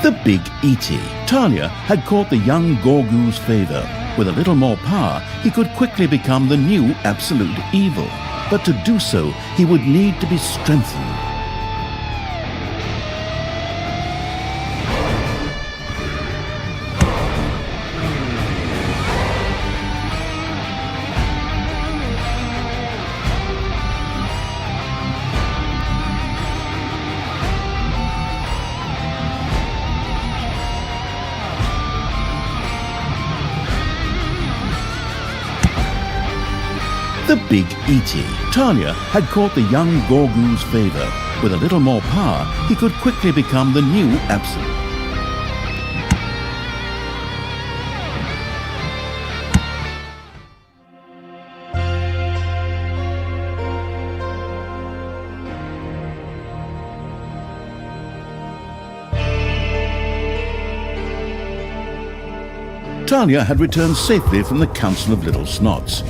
The Big E.T. Talia had caught the young Gorgu's favor. With a little more power, he could quickly become the new absolute evil. But to do so, he would need to be strengthened. The Big E.T. Talia had caught the young Gorgu's favor. With a little more power, he could quickly become the new absolute. Talia had returned safely from the Council of Little Snots.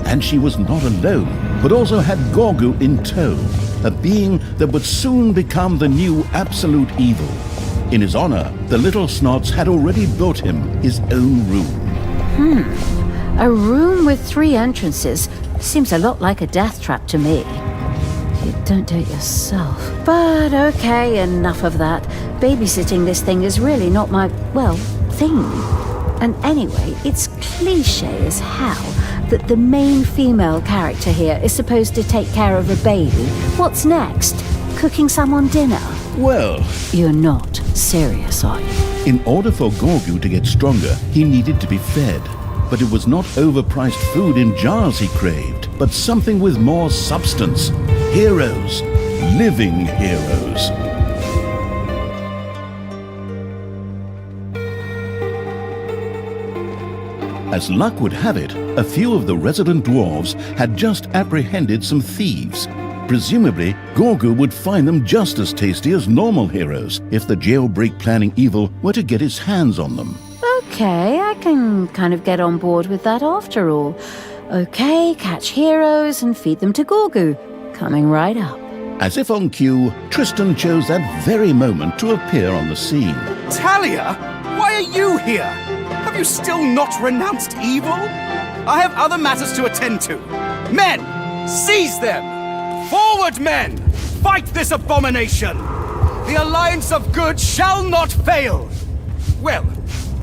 And she was not alone, but also had Gorgu in tow, a being that would soon become the new absolute evil. In his honor, the Little Snots had already built him his own room. A room with 3 entrances seems a lot like a death trap to me. You don't do it yourself. But okay, enough of that. Babysitting this thing is really not my, well, thing. And anyway, it's cliché as hell that the main female character here is supposed to take care of a baby. What's next? Cooking someone dinner? Well, You're not serious, are you? in order for Gorgu to get stronger, he needed to be fed. But it was not overpriced food in jars he craved, but something with more substance. Heroes. Living heroes. As luck would have it, a few of the resident dwarves had just apprehended some thieves. Presumably, Gorgu would find them just as tasty as normal heroes if the jailbreak planning evil were to get his hands on them. Okay, I can kind of get on board with that after all. Okay, catch heroes and feed them to Gorgu. Coming right up. As if on cue, Tristan chose that very moment to appear on the scene. Talia, why are you here? Have you still not renounced evil? I have other matters to attend to. Men, seize them! Forward, men! Fight this abomination! The alliance of good shall not fail! Well,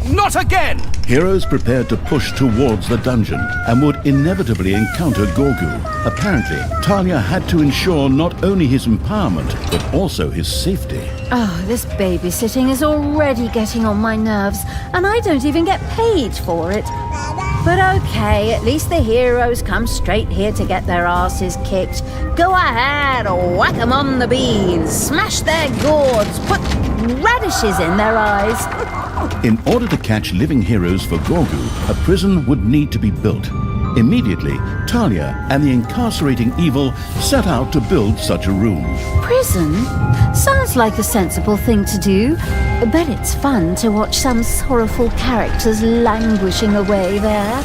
not again! Heroes prepared to push towards the dungeon and would inevitably encounter Gorgu. Apparently, Talia had to ensure not only his empowerment, but also his safety. Oh, this babysitting is already getting on my nerves, and I don't even get paid for it. But okay, at least the heroes come straight here to get their asses kicked. Go ahead, whack 'em on the beans, smash their gourds, put radishes in their eyes. In order to catch living heroes for Gorgu, a prison would need to be built. Immediately, Talia and the incarcerating evil set out to build such a room. Prison? Sounds like a sensible thing to do. Bet it's fun to watch some sorrowful characters languishing away there.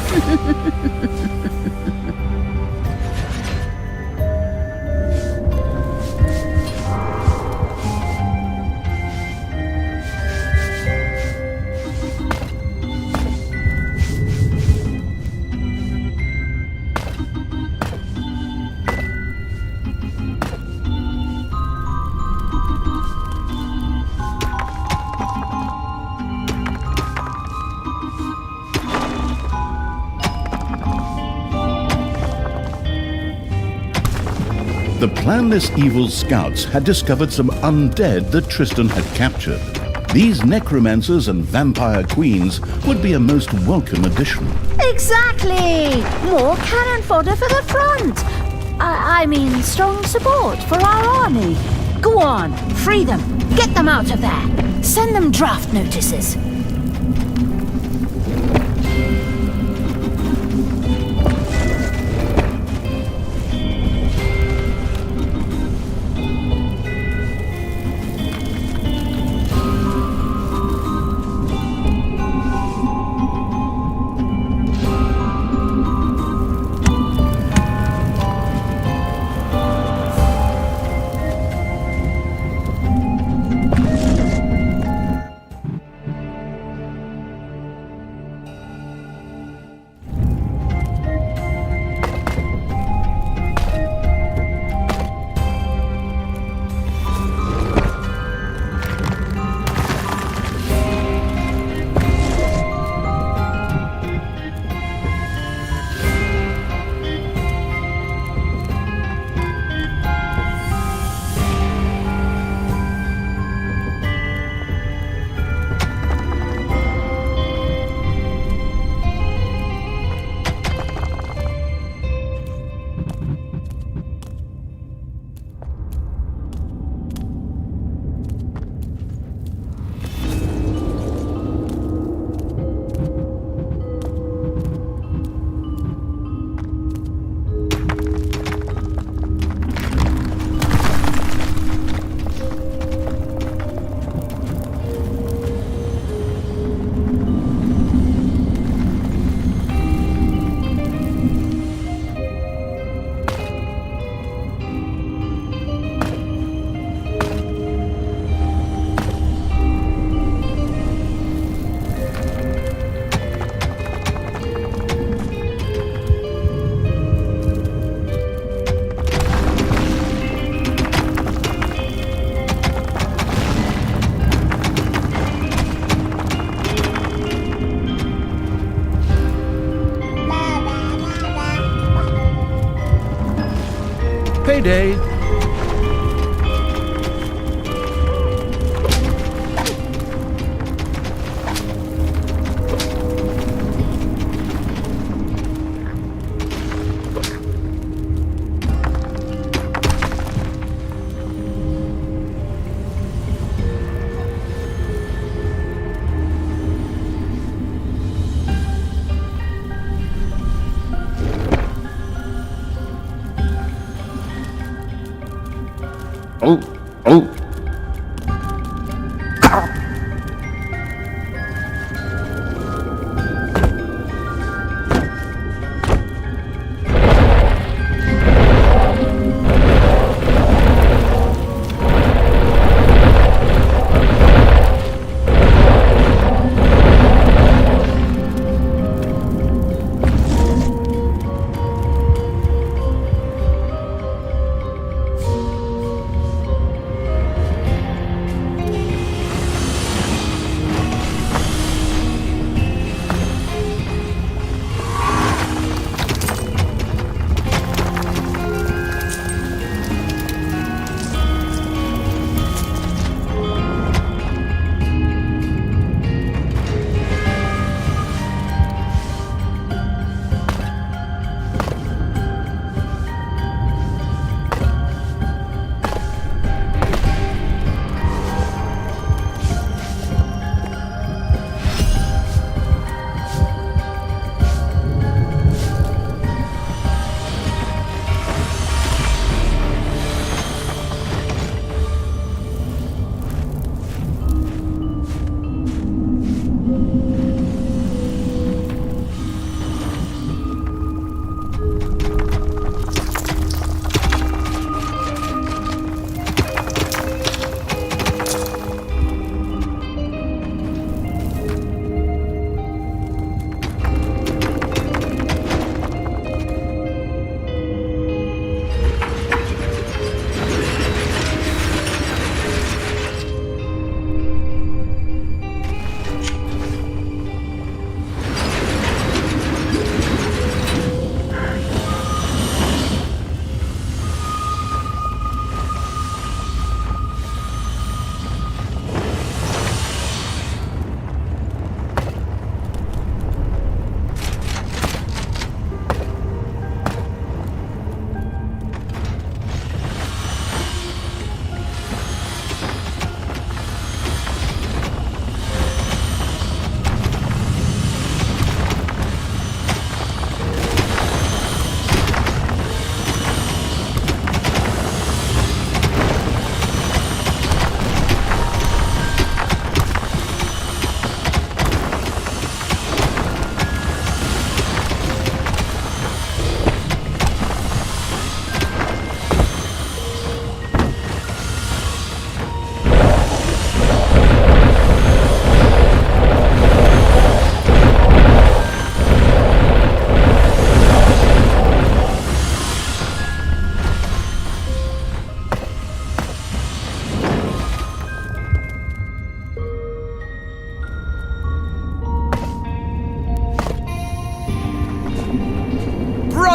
The planless evil scouts had discovered some undead that Tristan had captured. These necromancers and vampire queens would be a most welcome addition. Exactly! More cannon fodder for the front. I mean, strong support for our army. Go on, free them. Get them out of there. Send them draft notices. Payday. Oh.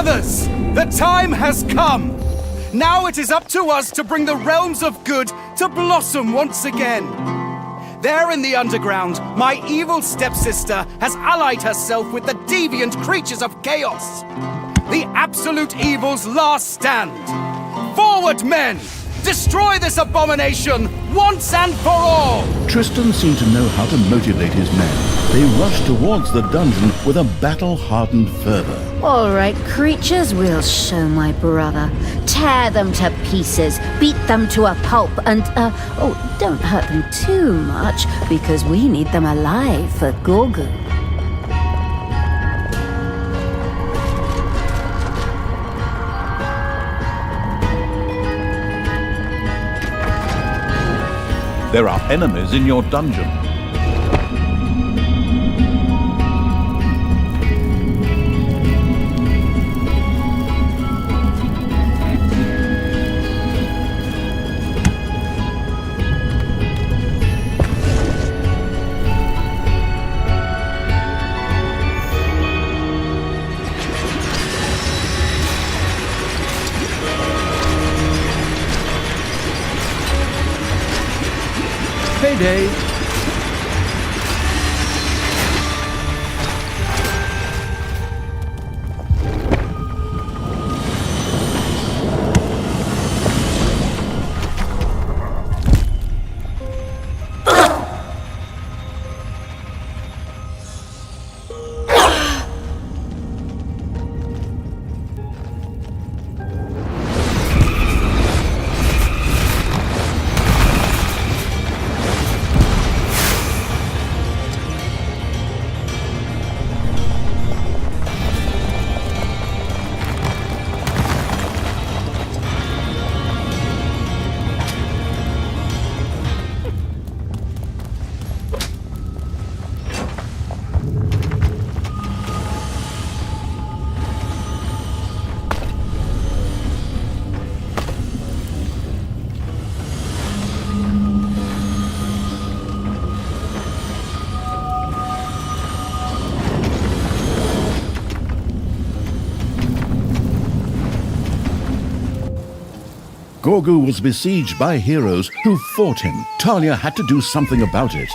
Brothers, the time has come! Now it is up to us to bring the realms of good to blossom once again. There in the underground, my evil stepsister has allied herself with the deviant creatures of chaos. the absolute evil's last stand. Forward, men! Destroy this abomination once and for all! Tristan seemed to know how to motivate his men. They rushed towards the dungeon with a battle-hardened fervor. All right, creatures, we'll show my brother. Tear them to pieces, beat them to a pulp, and, don't hurt them too much, because we need them alive for Gorgu. There are enemies in your dungeon. Payday! Gorgu was besieged by heroes who fought him. Talia had to do something about it.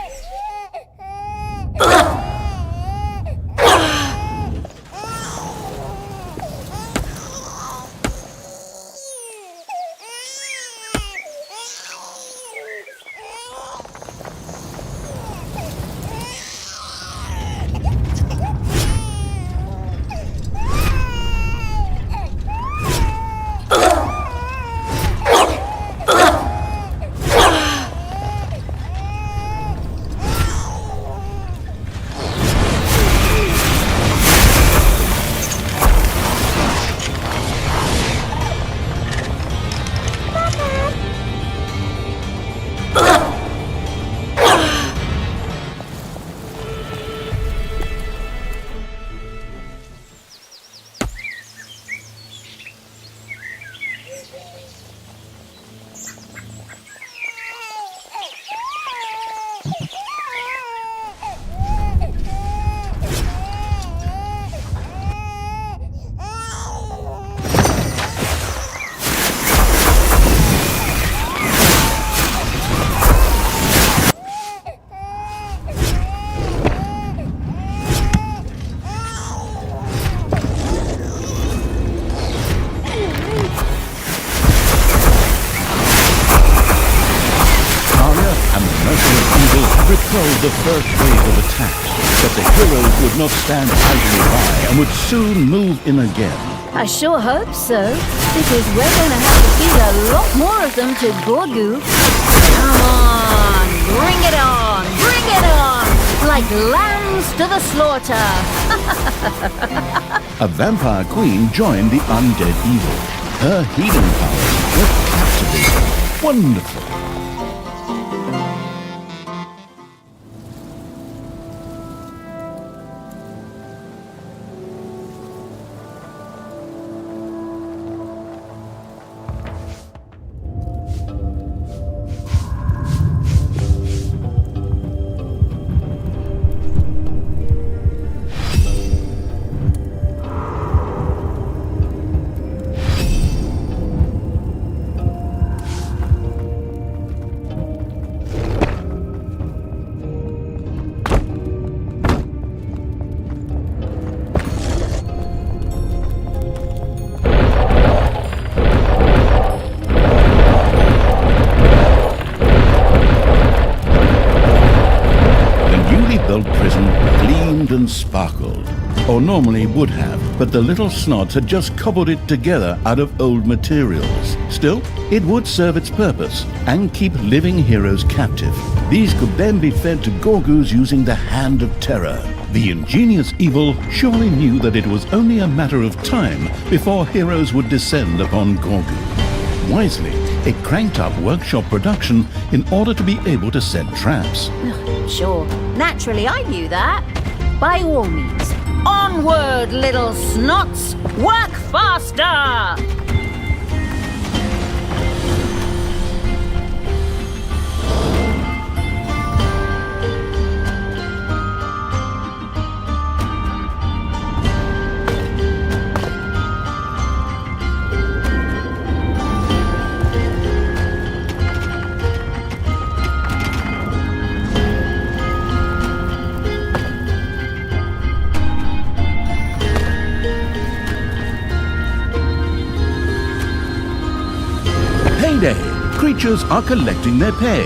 Repelled the first wave of attacks, but the heroes would not stand idly by and would soon move in again. I sure hope so, because we're going to have to feed a lot more of them to Gorgu. Come on, bring it on, bring it on, like lambs to the slaughter. A vampire queen joined the undead evil. Her healing powers were captivating. Wonderful. and sparkled. Or normally would have, but the little snods had just cobbled it together out of old materials. Still, it would serve its purpose and keep living heroes captive. These could then be fed to Gorgus using the Hand of Terror. The ingenious evil surely knew that it was only a matter of time before heroes would descend upon Gorgu. Wisely, it cranked up workshop production in order to be able to set traps. Sure, naturally I knew that. By all means, onward, little snots! Work faster! Payday! Creatures are collecting their pay.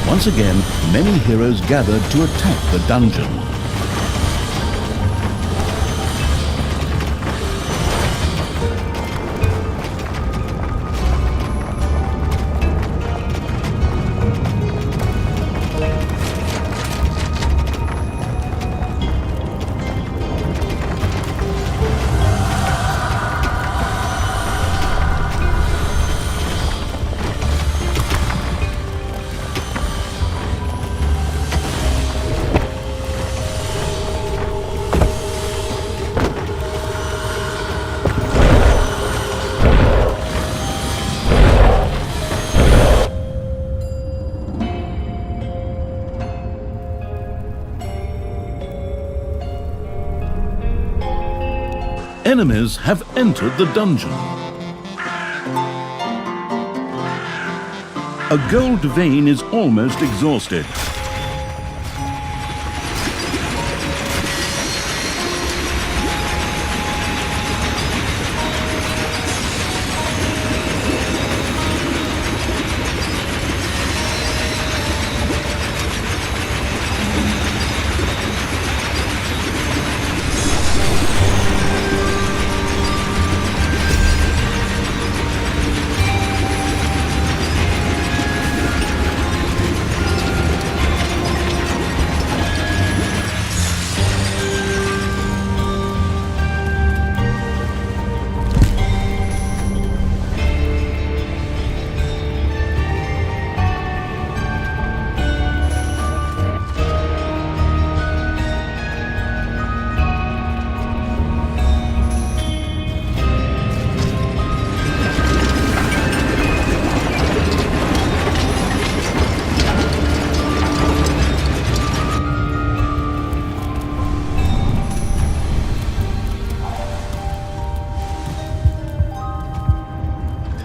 Once again, many heroes gathered to attack the dungeon. Enemies have entered the dungeon. A gold vein is almost exhausted.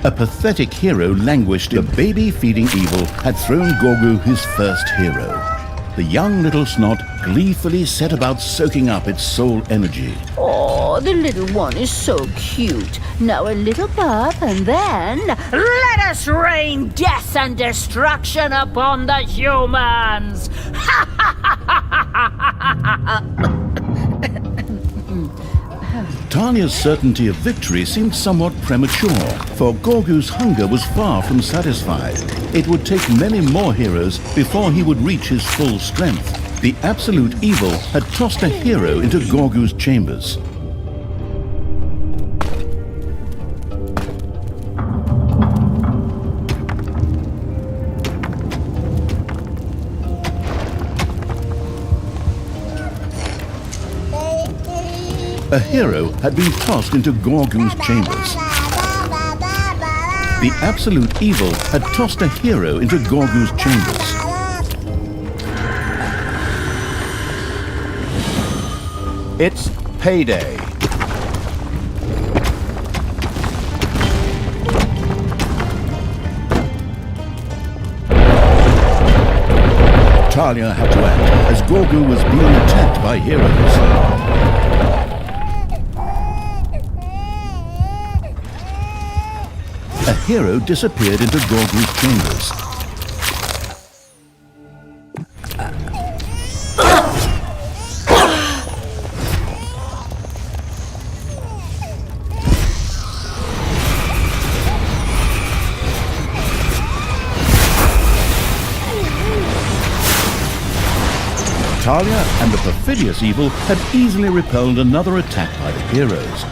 A pathetic hero languished. The baby-feeding evil had thrown Gorgu his first hero. The young little snot gleefully set about soaking up its soul energy. Oh, the little one is so cute. Now a little pup, and then let us rain death and destruction upon the humans! Talia's certainty of victory seemed somewhat premature, for Gorgu's hunger was far from satisfied. It would take many more heroes before he would reach his full strength. The absolute evil had tossed a hero into Gorgu's chambers. A hero had been tossed into Gorgu's chambers. The absolute evil had tossed a hero into Gorgu's chambers. It's payday. Talia had to act as Gorgu was being attacked by heroes. A hero disappeared into Gorgu's chambers. Talia and the perfidious evil had easily repelled another attack by the heroes.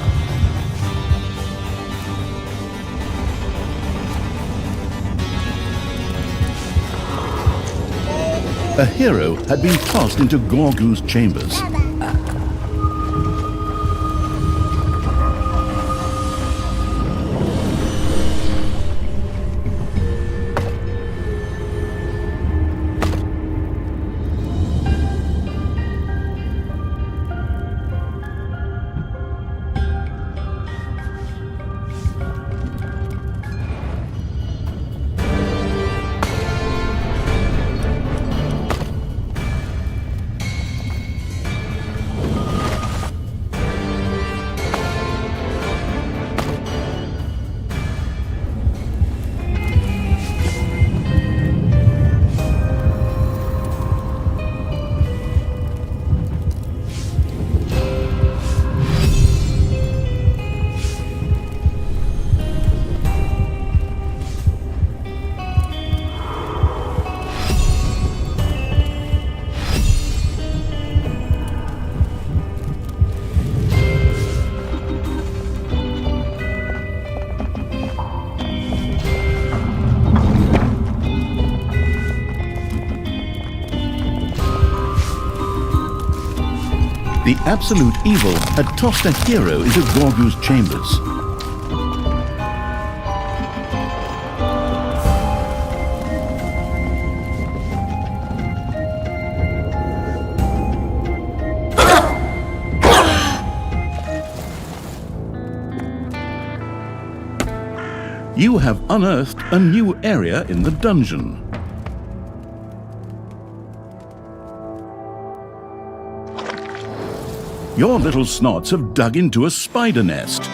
A hero had been tossed into Gorgu's chambers. The absolute evil had tossed a hero into Gorgu's chambers. You have unearthed a new area in the dungeon. Your little snots have dug into a spider nest.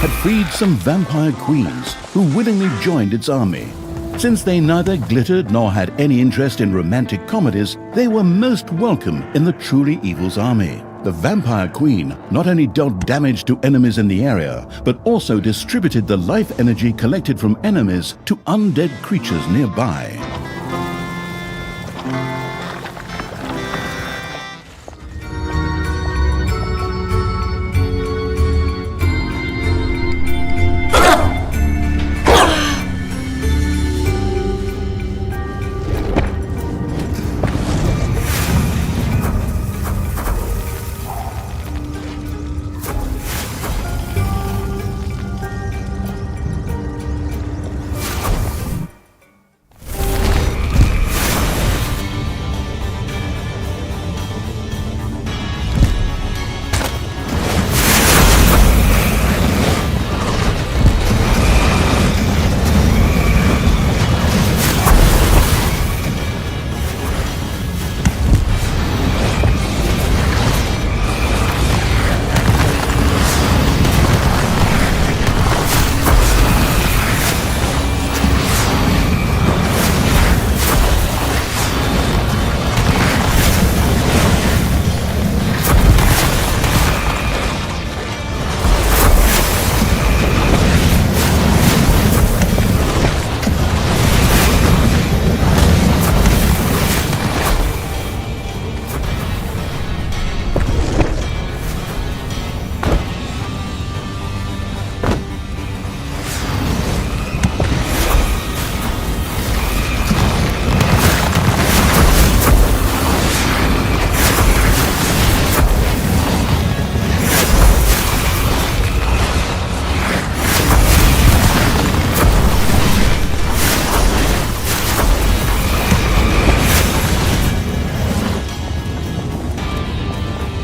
Had freed some vampire queens who willingly joined its army. Since they neither glittered nor had any interest in romantic comedies, they were most welcome in the truly evil's army. The vampire queen not only dealt damage to enemies in the area, but also distributed the life energy collected from enemies to undead creatures nearby.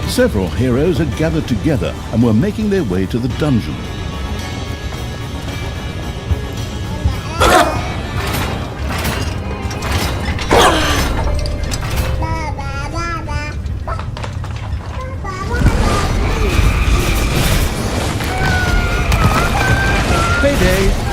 Several heroes had gathered together and were making their way to the dungeon. Payday!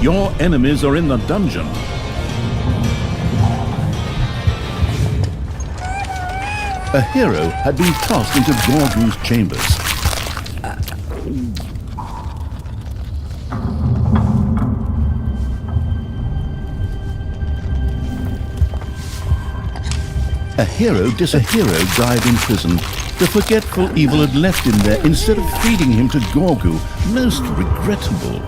Your enemies are in the dungeon. A hero had been cast into Gorgu's chambers. A hero died in prison. The forgetful evil had left him there instead of feeding him to Gorgu. Most regrettable.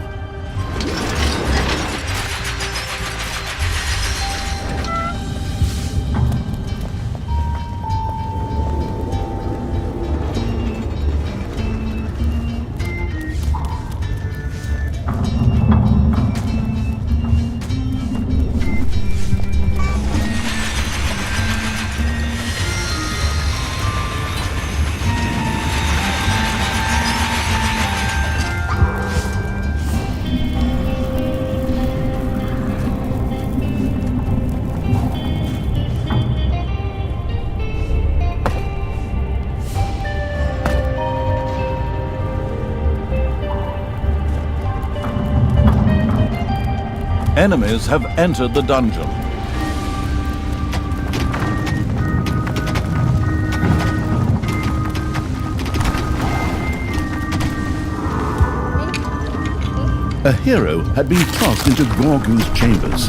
Enemies have entered the dungeon. A hero had been cast into Gorgu's chambers.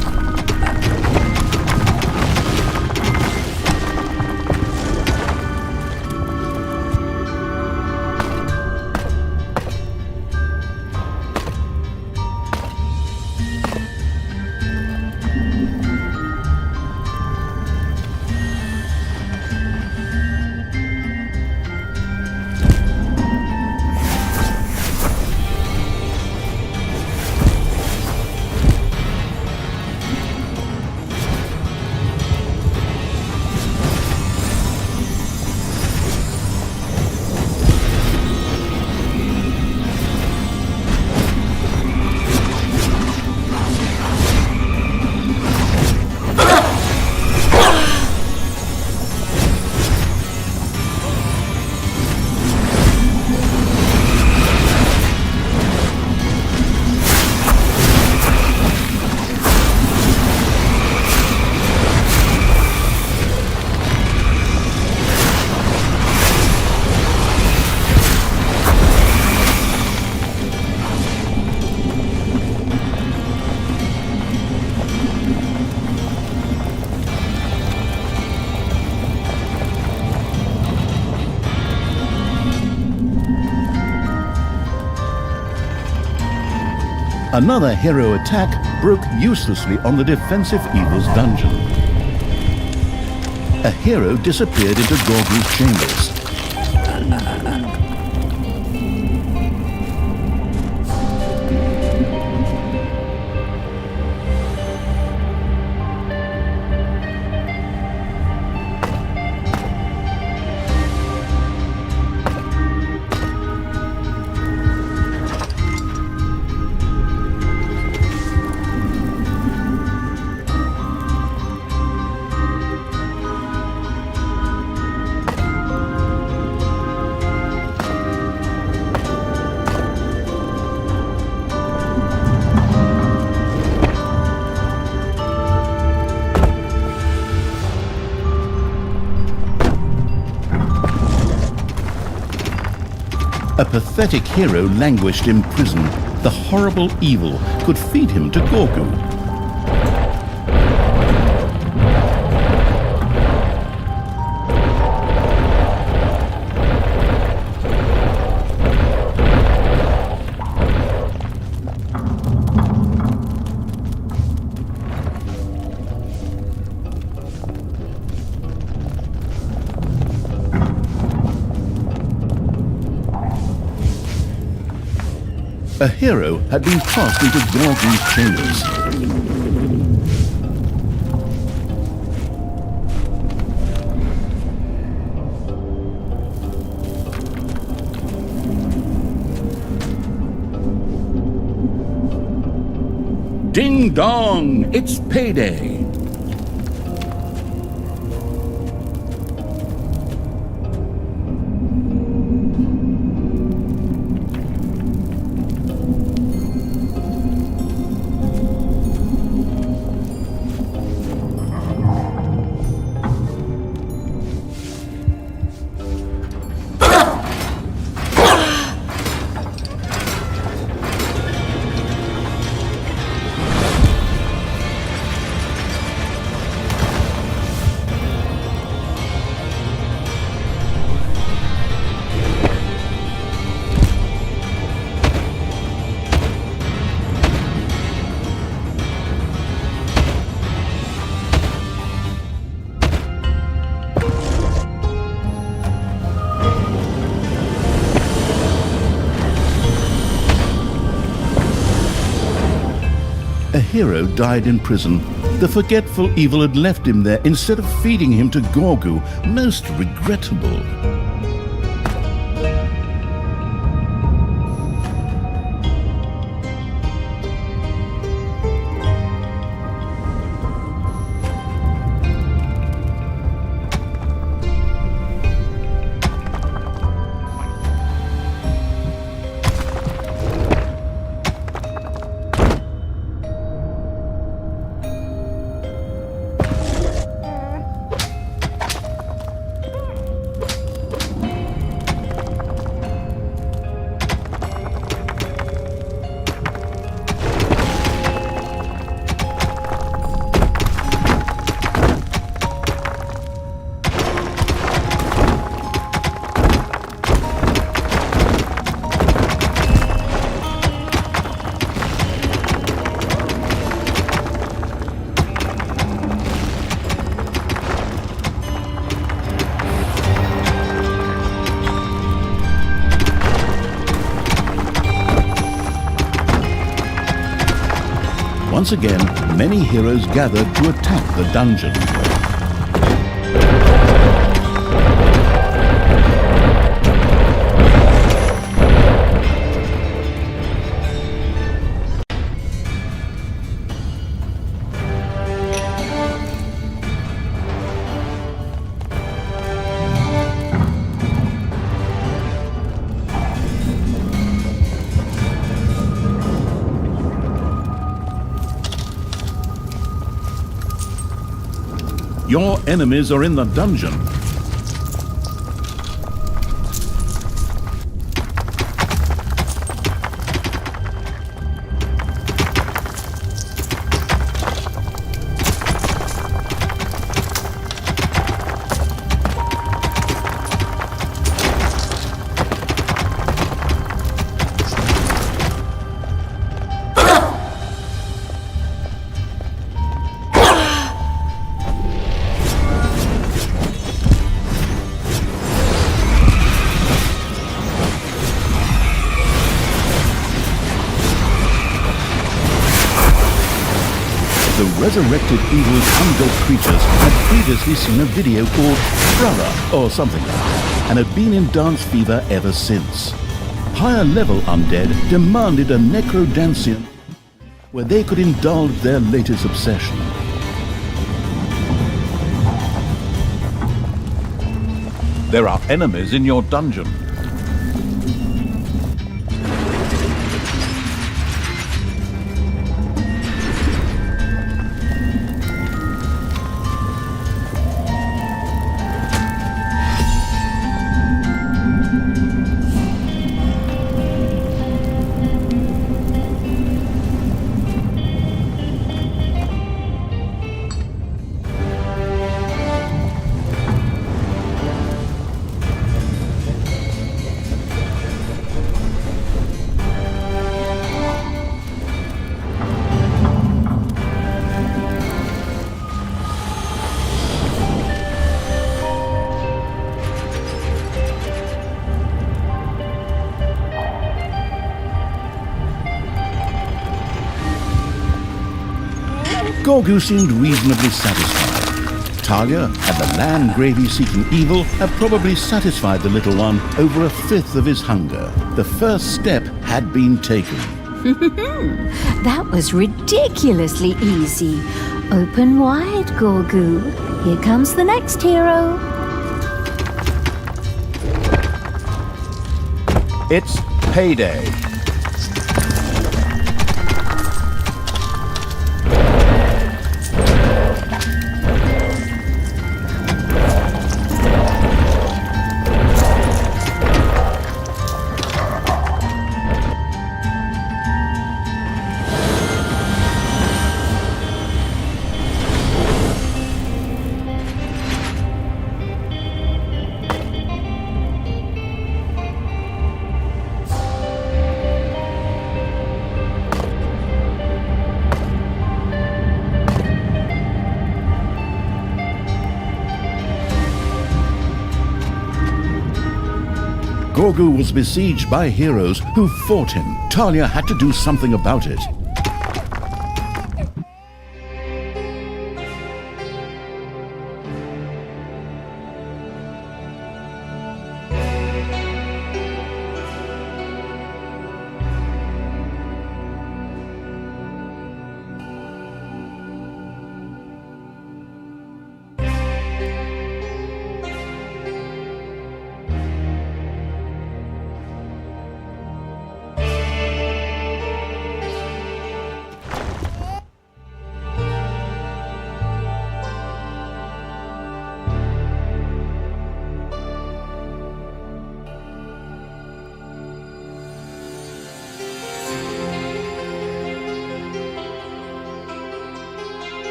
Another hero attack broke uselessly on the defensive evil's dungeon. A hero disappeared into Gorgu's chambers. A pathetic hero languished in prison. The horrible evil could feed him to Gorgu. A hero had been tossed into Gorgu's chambers. Ding dong! It's payday! A hero died in prison. The forgetful evil had left him there instead of feeding him to Gorgu. Most regrettable. Once again, many heroes gathered to attack the dungeon. Your enemies are in the dungeon. The resurrected evil undead creatures had previously seen a video called Brother or something like that, and had been in dance fever ever since. Higher level undead demanded a necrodancian where they could indulge their latest obsession. There are enemies in your dungeon. Gorgu seemed reasonably satisfied. Talia and the land gravy-seeking evil had probably satisfied the little one over a fifth of his hunger. The first step had been taken. That was ridiculously easy. Open wide, Gorgu. Here comes the next hero. It's payday. Gorgu was besieged by heroes who fought him. Talia had to do something about it.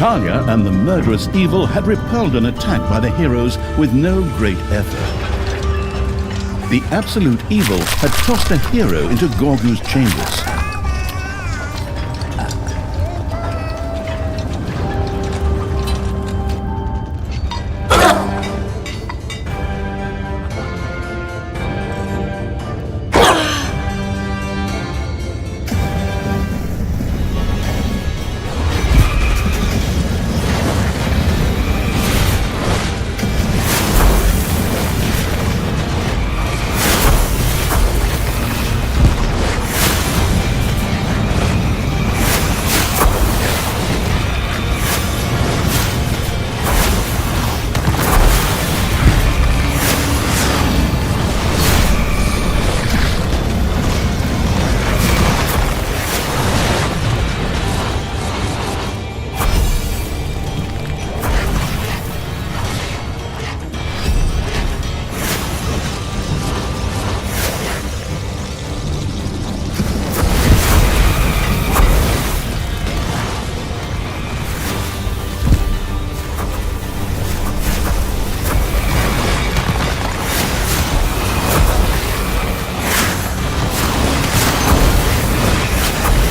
Talia and the murderous evil had repelled an attack by the heroes with no great effort. The absolute evil had tossed a hero into Gorgu's chambers.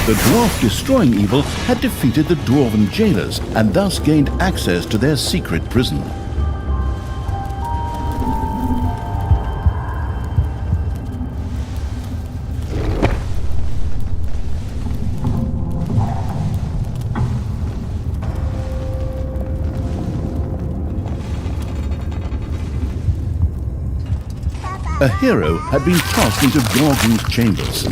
The dwarf destroying evil had defeated the dwarven jailers and thus gained access to their secret prison. A hero had been tossed into Gorgu's chambers.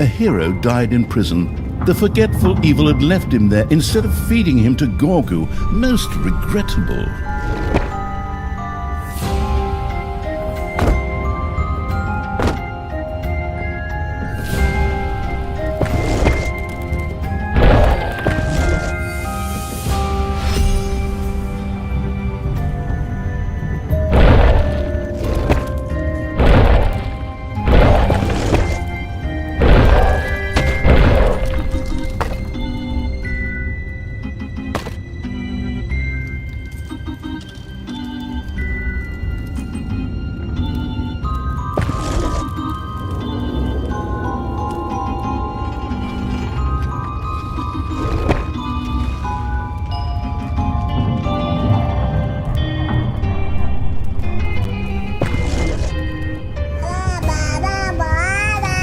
A hero died in prison. The forgetful evil had left him there instead of feeding him to Gorgu. Most regrettable.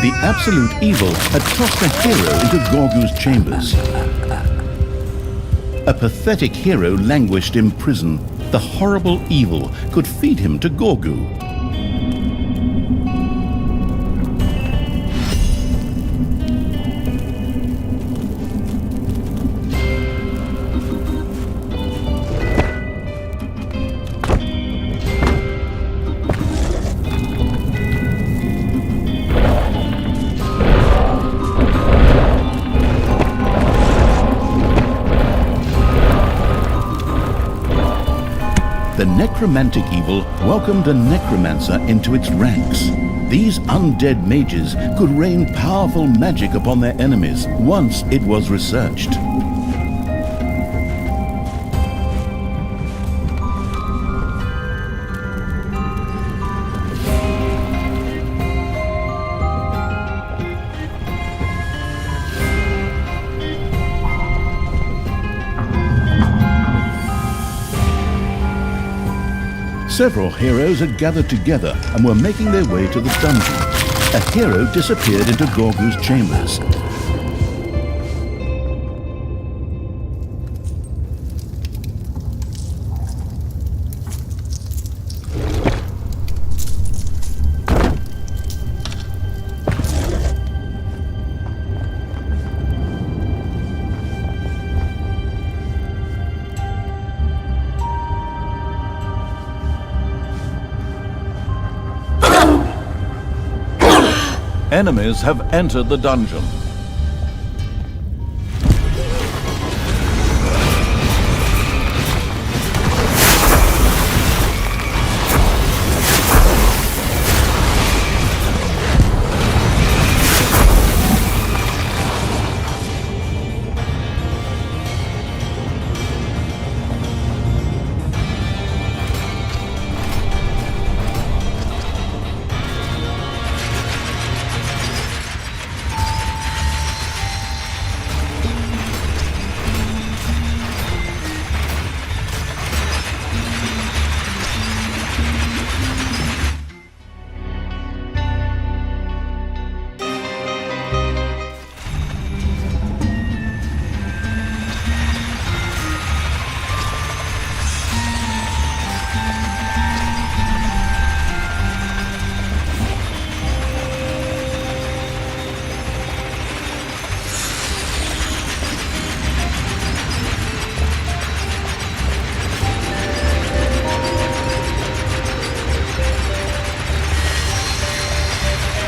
The absolute evil had tossed a hero into Gorgu's chambers. A pathetic hero languished in prison. The horrible evil could feed him to Gorgu. The necromantic evil welcomed a necromancer into its ranks. These undead mages could rain powerful magic upon their enemies once it was researched. Several heroes had gathered together and were making their way to the dungeon. A hero disappeared into Gorgu's chambers. Enemies have entered the dungeon.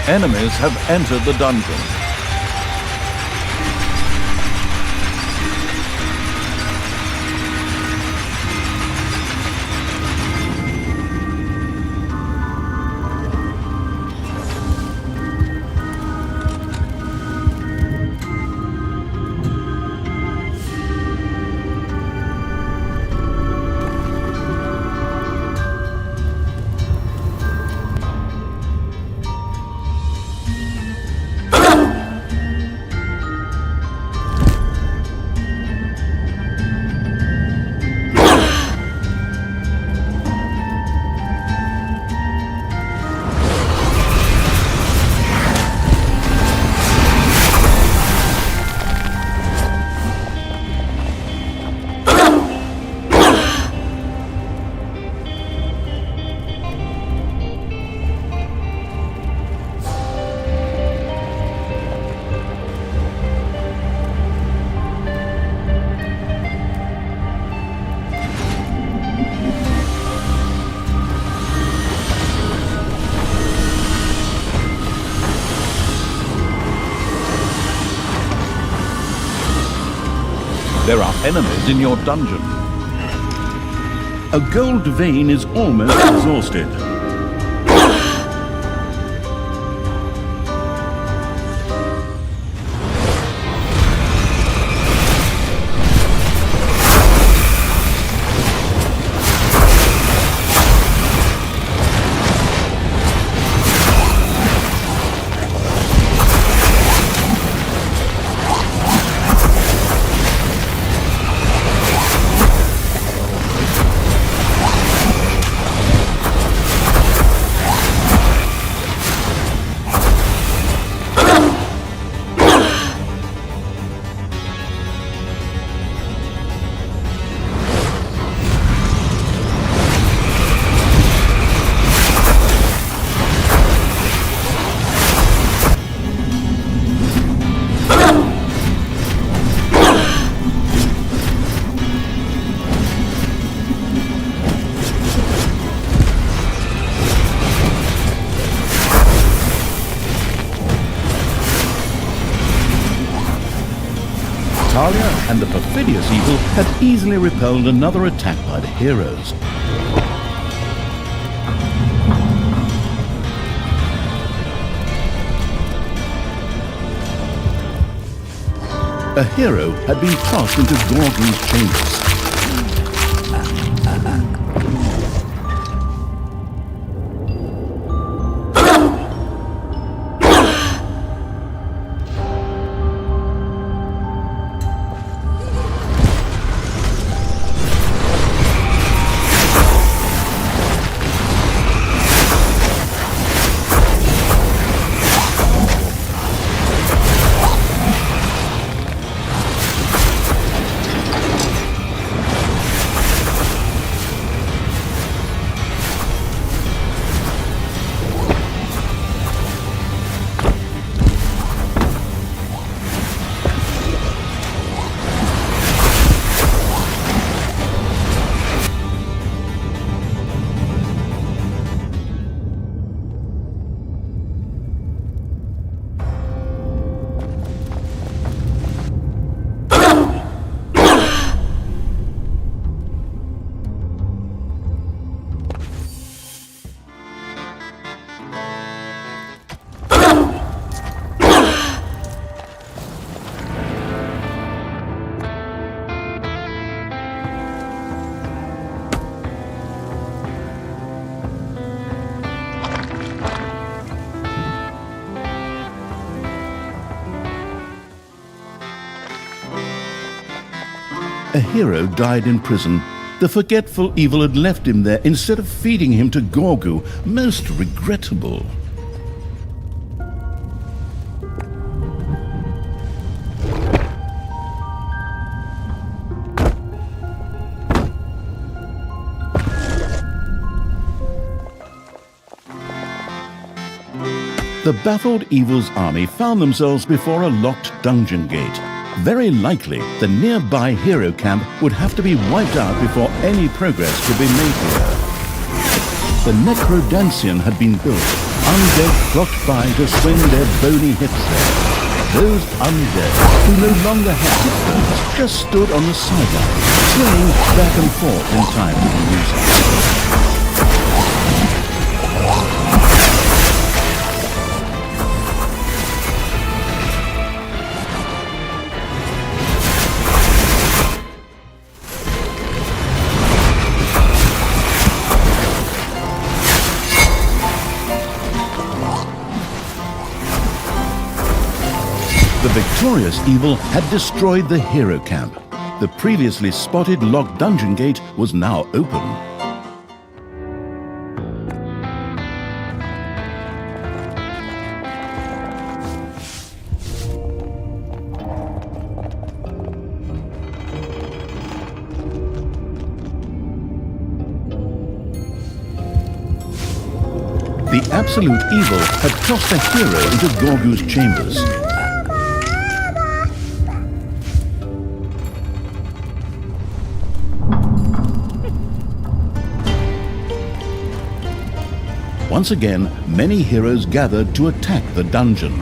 Enemies have entered the dungeon. There are enemies in your dungeon. A gold vein is almost exhausted. Talia and the perfidious evil had easily repelled another attack by the heroes. A hero had been cast into Gorgon's chambers. a hero died in prison. The forgetful evil had left him there instead of feeding him to Gorgu. Most regrettable. The baffled evil's army found themselves before a locked dungeon gate. Very likely, the nearby hero camp would have to be wiped out before any progress could be made here. The Necrodancian had been built. Undead flocked by to swing their bony hips there. Those undead, who no longer had hip bones, just stood on the sideline, swinging back and forth in time with the music. The victorious evil had destroyed the hero camp. The previously spotted locked dungeon gate was now open. The absolute evil had tossed a hero into Gorgu's chambers. Once again, many heroes gathered to attack the dungeon.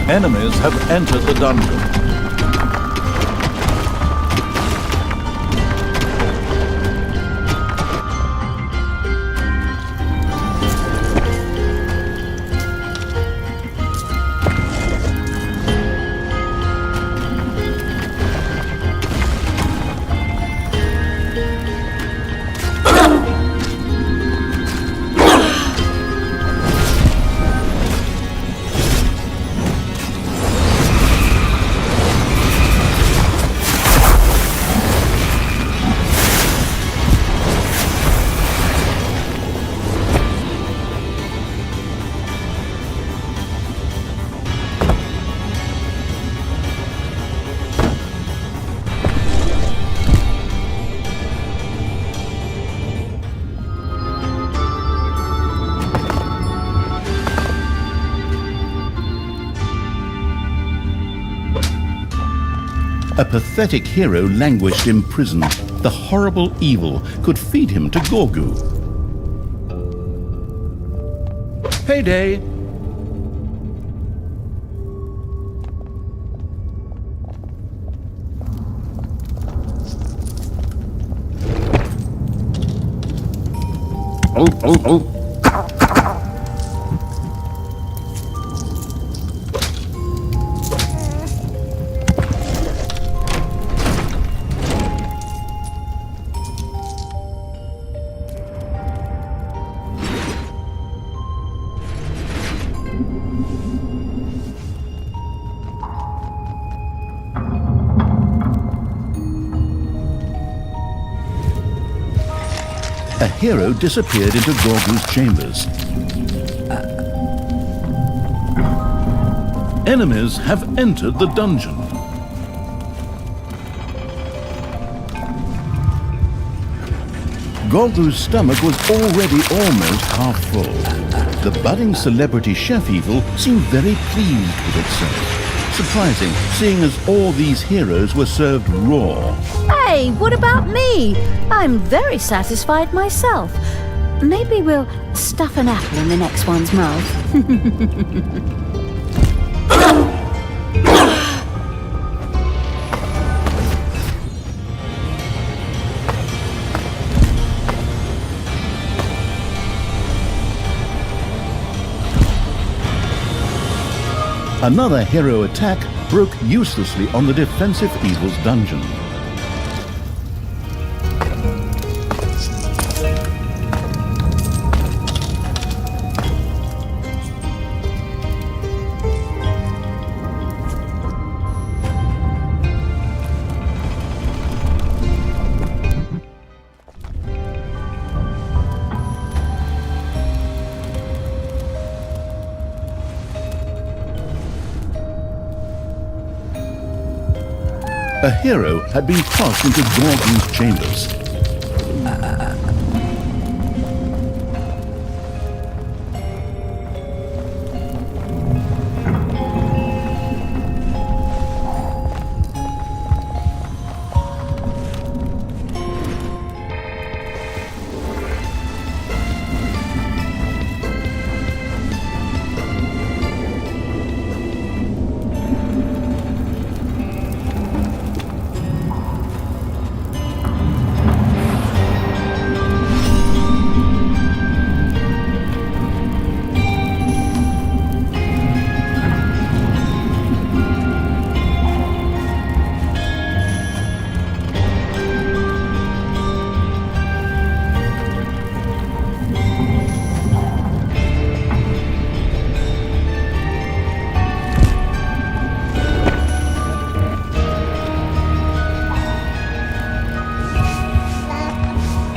Enemies have entered the dungeon. A pathetic hero languished in prison. The horrible evil could feed him to Gorgu. Payday! Oh. A hero disappeared into Gorgu's chambers. Enemies have entered the dungeon. Gorgu's stomach was already almost half full. The budding celebrity chef evil seemed very pleased with itself. Surprising, seeing as all these heroes were served raw. Hey, what about me? I'm very satisfied myself. Maybe we'll stuff an apple in the next one's mouth. Another hero attack broke uselessly on the defensive evil's dungeon. A hero had been tossed into Gorgon's chambers.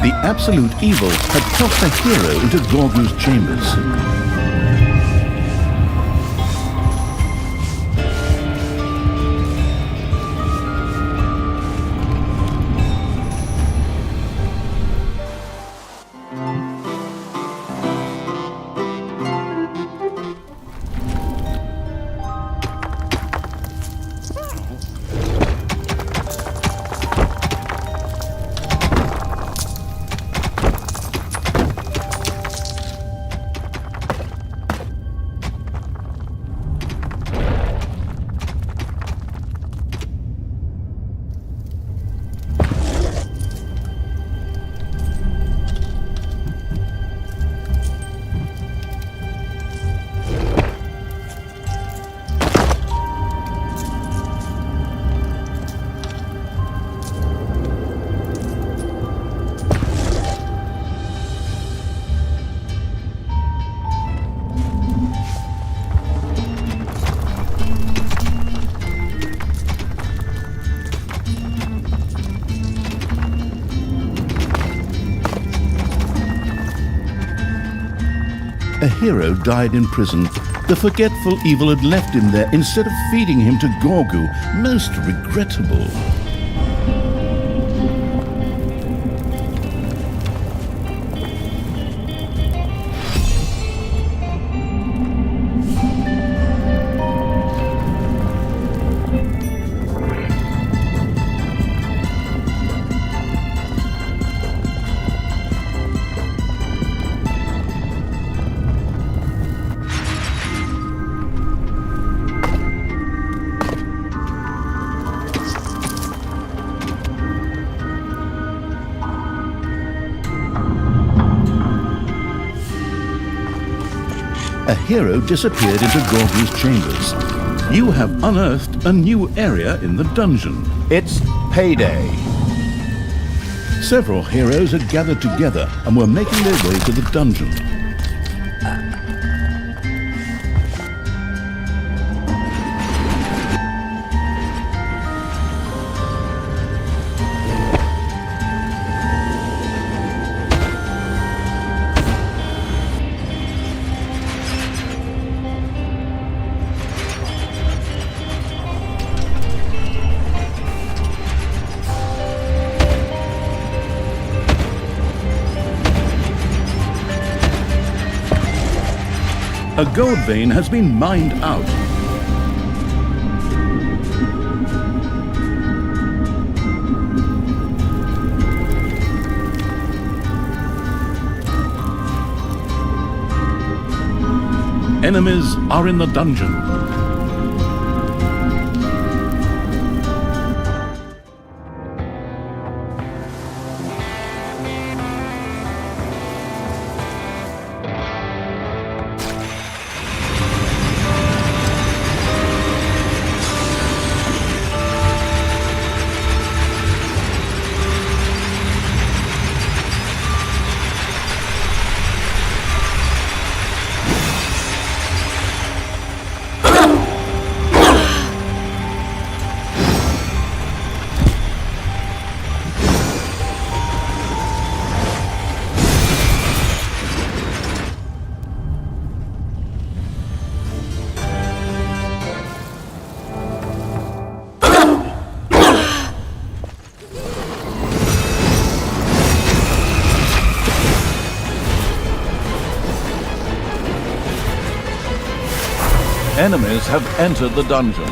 The absolute evil had tossed a hero into Gorgon's chambers. A hero died in prison. The forgetful evil had left him there instead of feeding him to Gorgu. Most regrettable. A hero disappeared into Gorgu's chambers. You have unearthed a new area in the dungeon. It's payday. Several heroes had gathered together and were making their way to the dungeon. A gold vein has been mined out. Enemies are in the dungeon. Enemies have entered the dungeon.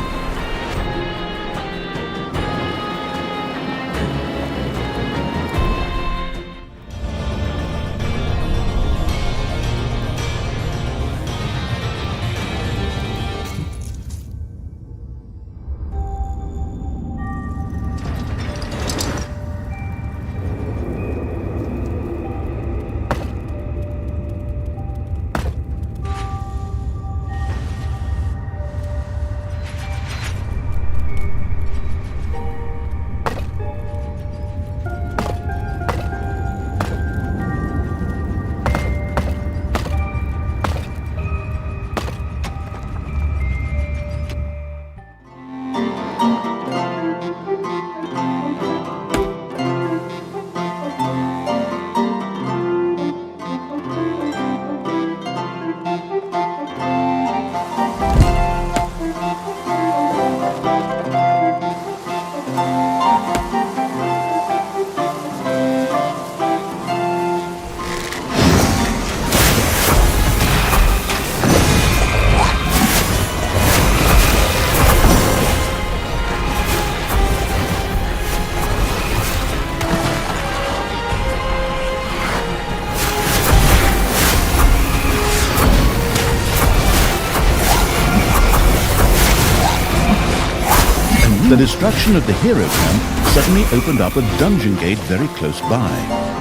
The destruction of the hero camp suddenly opened up a dungeon gate very close by.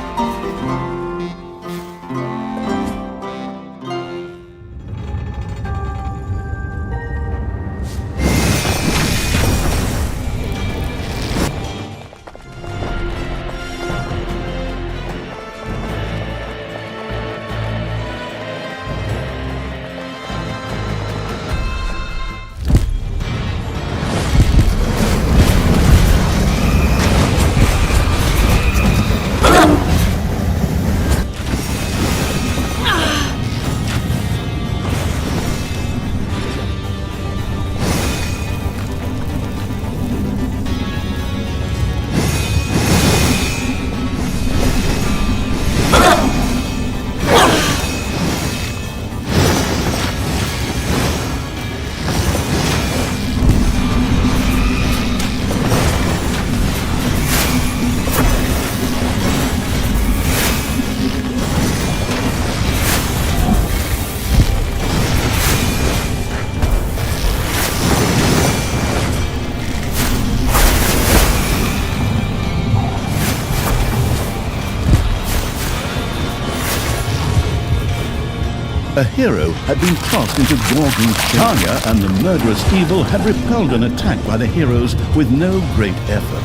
A hero had been tossed into Gorgon's Tanya, and the murderous evil had repelled an attack by the heroes with no great effort.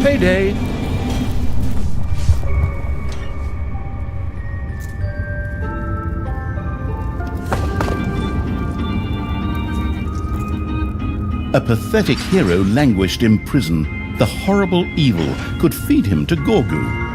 Payday! A pathetic hero languished in prison. The horrible evil could feed him to Gorgu.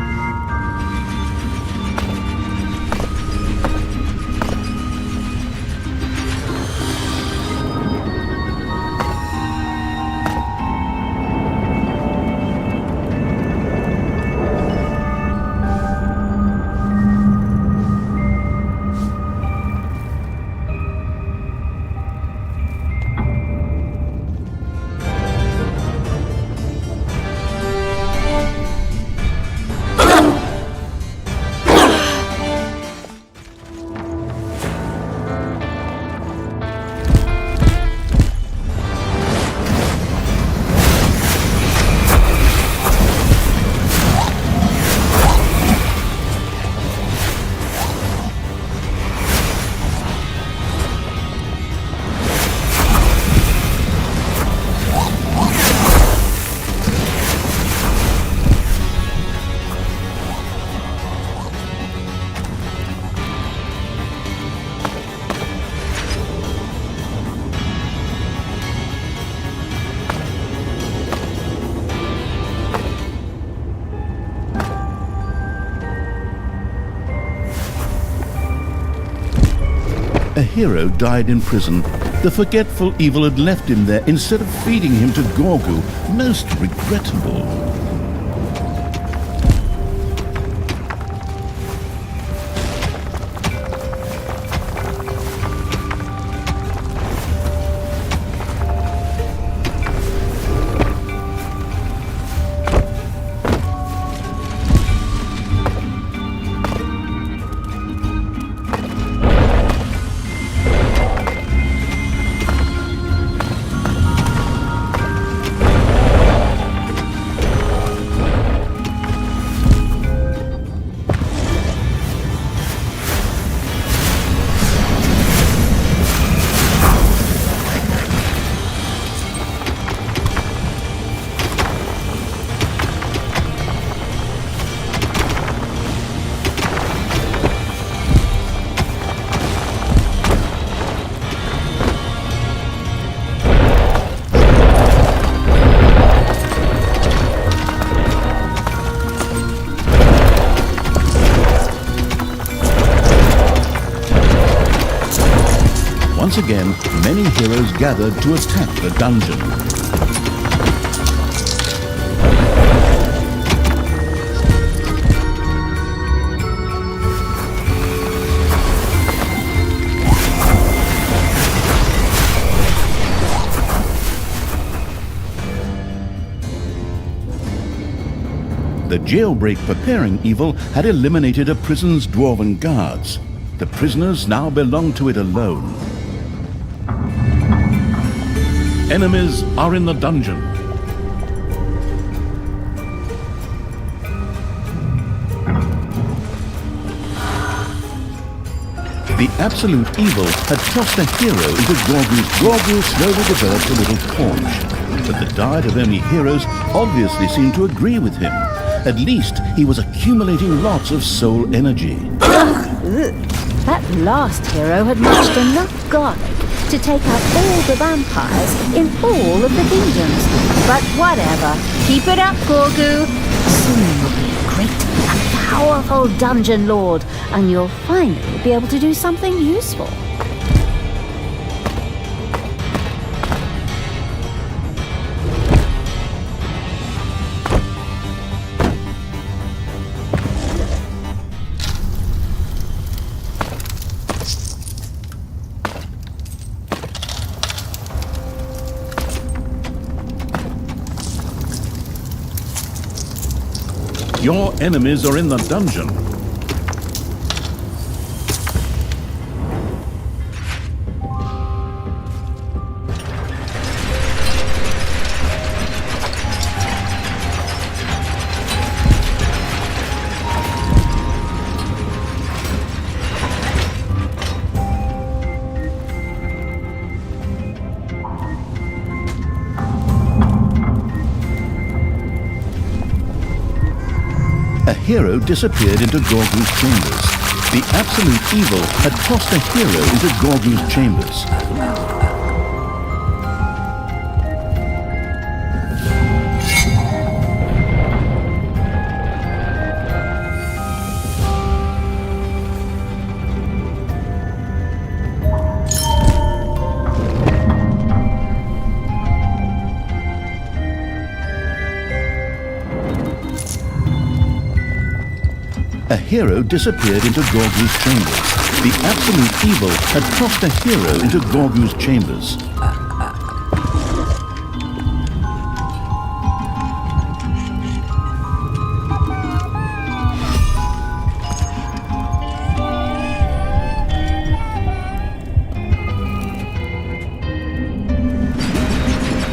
A hero died in prison. The forgetful evil had left him there instead of feeding him to Gorgu. Most regrettable. Once again, many heroes gathered to attack the dungeon. The jailbreak preparing evil had eliminated a prison's dwarven guards. The prisoners now belonged to it alone. Enemies are in the dungeon. The absolute evil had tossed a hero into Gorgu's. Gorgu slowly developed a little paunch, but the diet of only heroes obviously seemed to agree with him. At least he was accumulating lots of soul energy. That last hero had munched enough garlic to take out all the vampires in all of the kingdoms. But whatever. Keep it up, Gorgu. Soon you'll be a great and powerful dungeon lord, and you'll finally be able to do something useful. Your enemies are in the dungeon. A hero disappeared into Gorgu's chambers. The absolute evil had tossed a hero into Gorgu's chambers. A hero disappeared into Gorgu's chambers. The absolute evil had tossed a hero into Gorgu's chambers.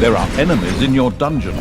There are enemies in your dungeon.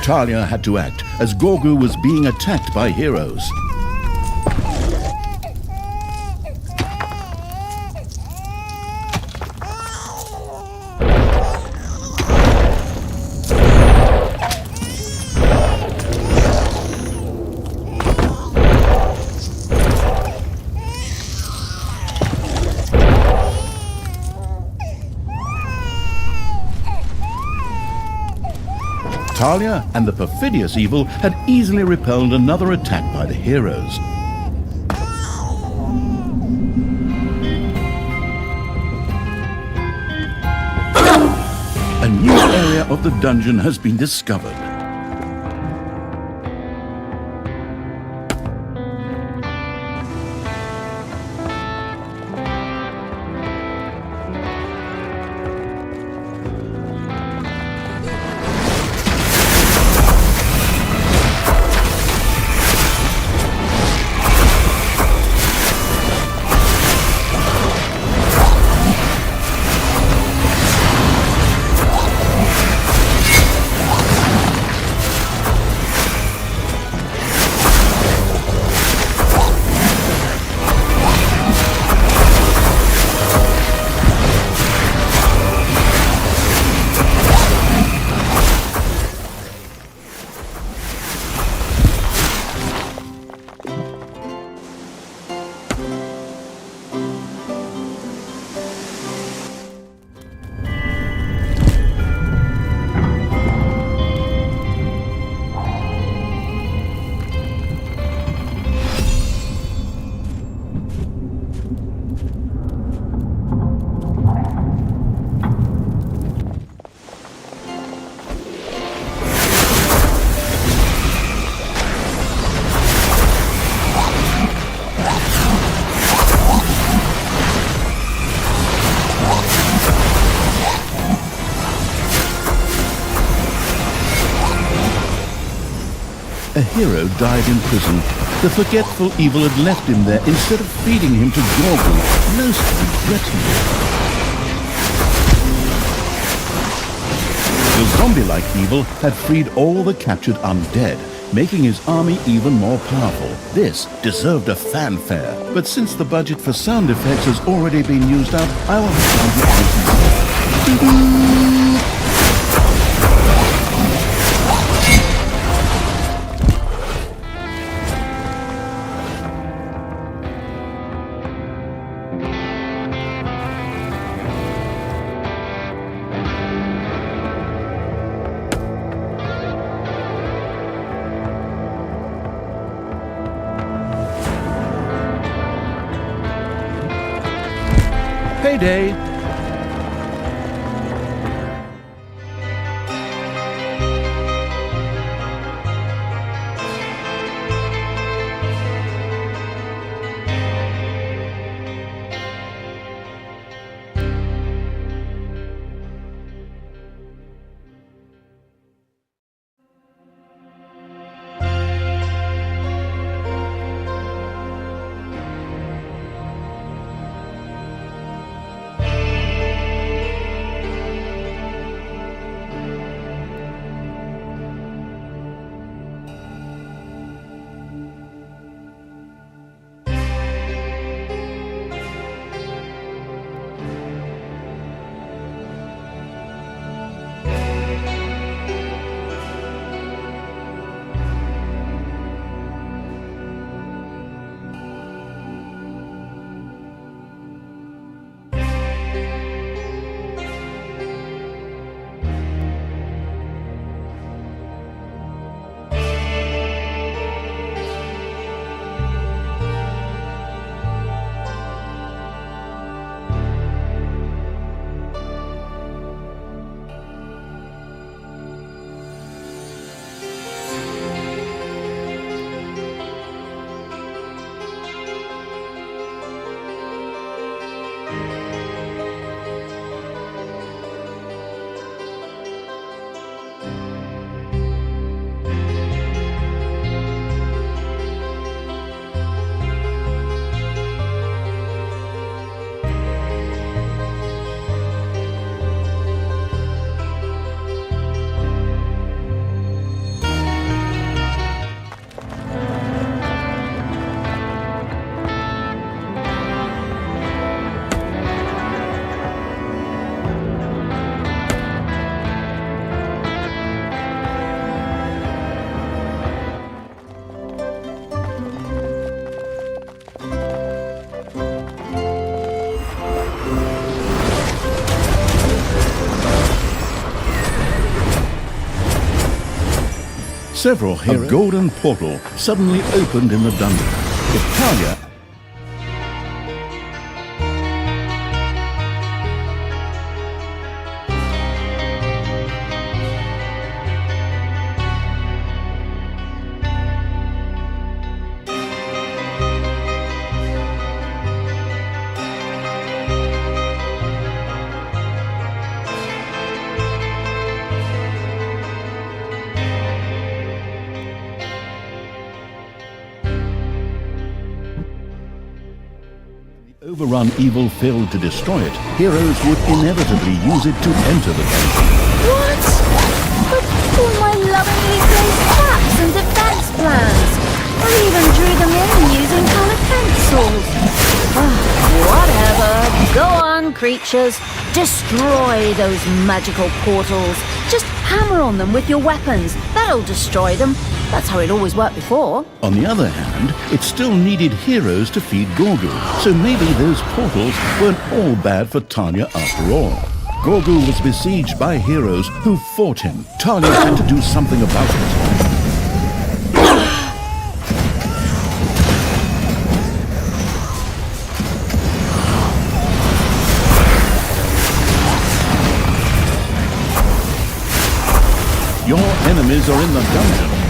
Talia had to act as Gorgu was being attacked by heroes. Talia and the perfidious evil had easily repelled another attack by the heroes. lair of the dungeon has been discovered. A hero died in prison. The forgetful evil had left him there instead of feeding him to Gorgon. Most regrettably. The zombie-like evil had freed all the captured undead, making his army even more powerful. This deserved a fanfare. But since the budget for sound effects has already been used up, I will have to Payday! Several heroes. A golden portal suddenly opened in the dungeon. Italia overrun evil failed to destroy it, heroes would inevitably use it to enter the dungeon. What? But all my lovingly placed traps and defense plans. I even drew them in using colored pencils. Whatever. Go on, creatures. Destroy those magical portals. Just hammer on them with your weapons. That'll destroy them. That's how it always worked before. On the other hand, it still needed heroes to feed Gorgu, so maybe those portals weren't all bad for Talia after all. Gorgu was besieged by heroes who fought him. Talia had to do something about it. Your enemies are in the dungeon.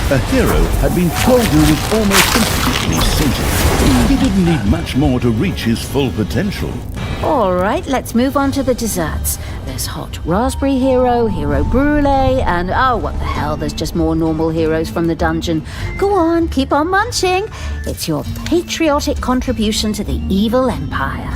A hero had been told he was almost completely sated. He didn't need much more to reach his full potential. All right, let's move on to the desserts. There's hot raspberry hero, hero brulee, and oh, what the hell, there's just more normal heroes from the dungeon. Go on, keep on munching. It's your patriotic contribution to the evil empire.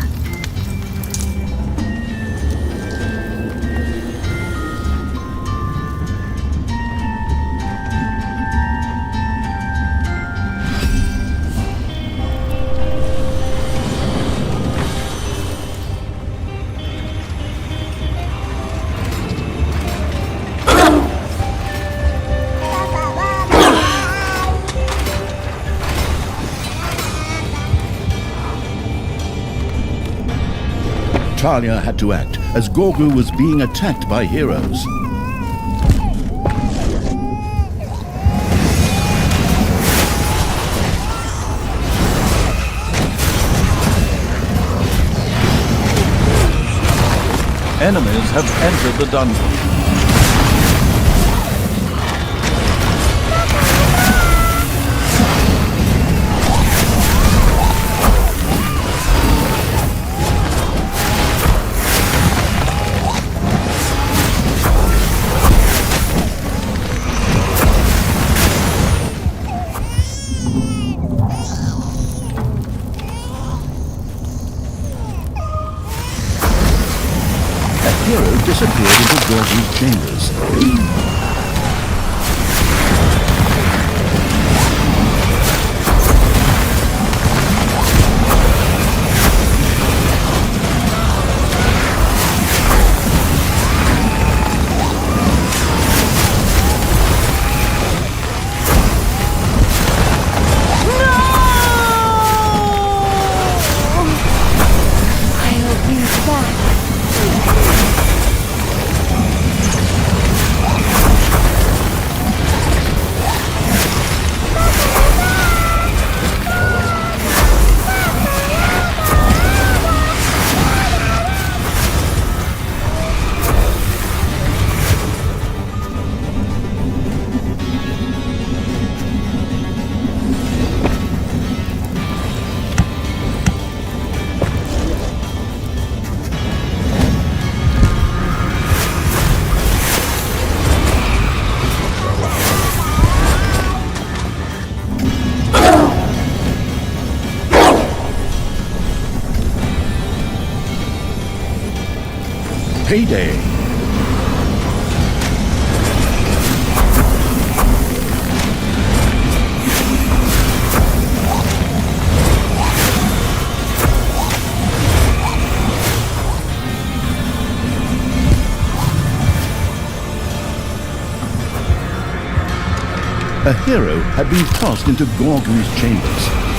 Talia had to act as Gorgu was being attacked by heroes. Enemies have entered the dungeon. Hero disappeared into Gorgu's Payday. A hero had been tossed into Gorgu's chambers.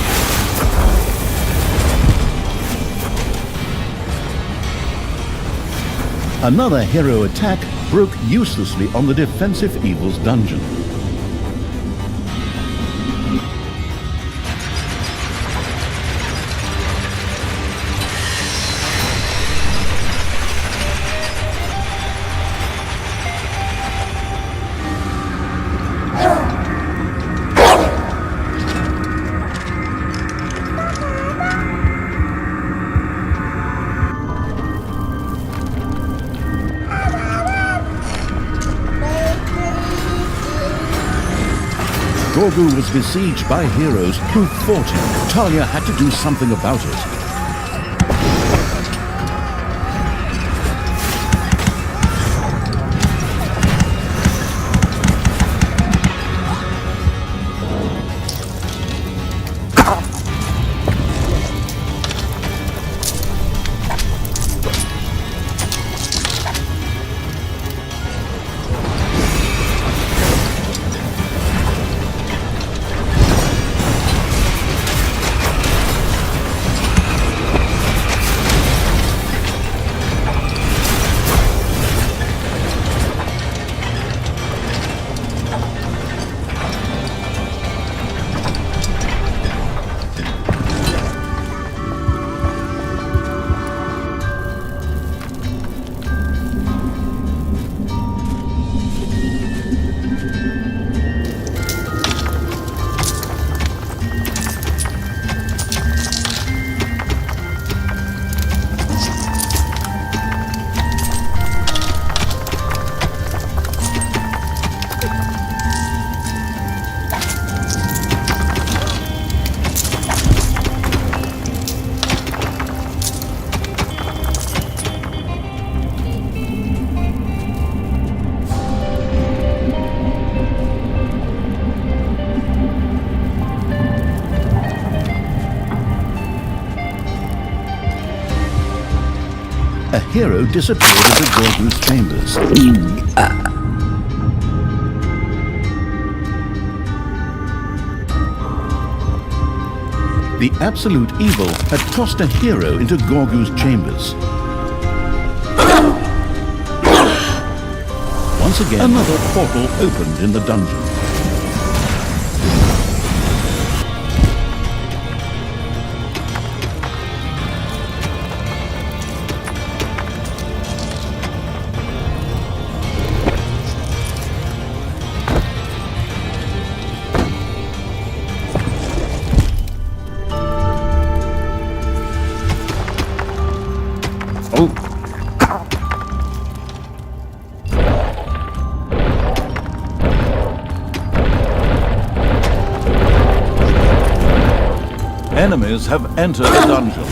Another hero attack broke uselessly on the defensive evil's dungeon. Gorgu was besieged by heroes who fought him. Talia had to do something about it. A hero disappeared into Gorgu's chambers. The absolute evil had tossed a hero into Gorgu's chambers. Once again, another portal opened in the dungeon. Enemies have entered the dungeon.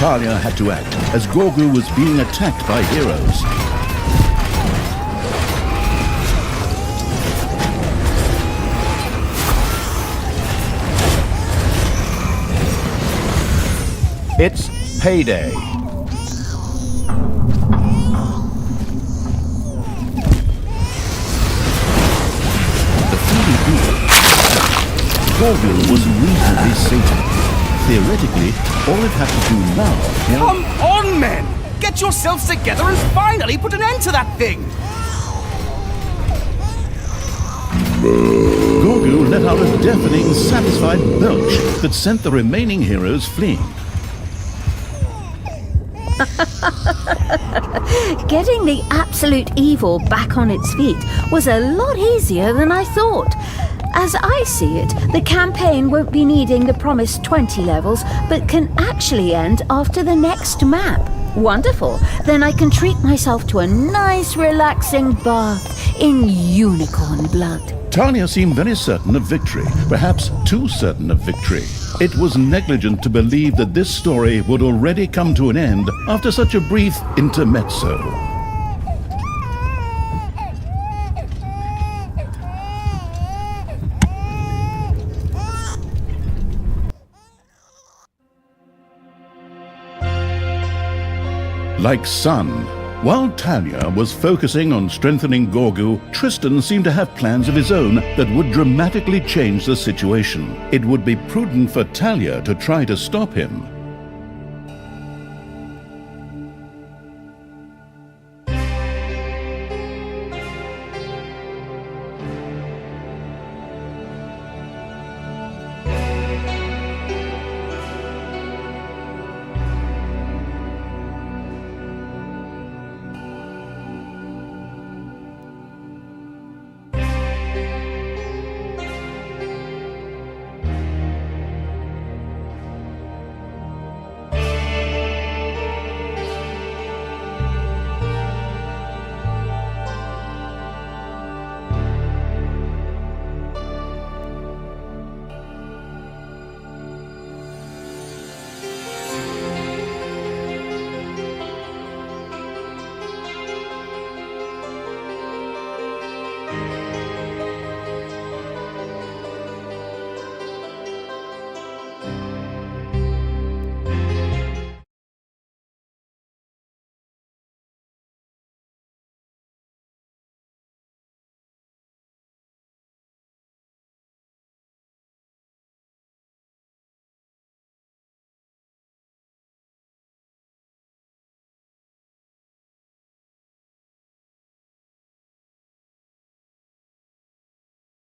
Talia had to act as Gorgu was being attacked by heroes. It's payday. Gorgu was reasonably sated. Theoretically, all it had to do now... Come on, men! Get yourselves together and finally put an end to that thing! Gorgu let out a deafening, satisfied belch that sent the remaining heroes fleeing. Getting the absolute evil back on its feet was a lot easier than I thought. As I see it, the campaign won't be needing the promised 20 levels, but can actually end after the next map. Wonderful. Then I can treat myself to a nice, relaxing bath in unicorn blood. Talia seemed very certain of victory, perhaps too certain of victory. It was negligent to believe that this story would already come to an end after such a brief intermezzo. Like Sun, while Talia was focusing on strengthening Gorgu, Tristan seemed to have plans of his own that would dramatically change the situation. It would be prudent for Talia to try to stop him,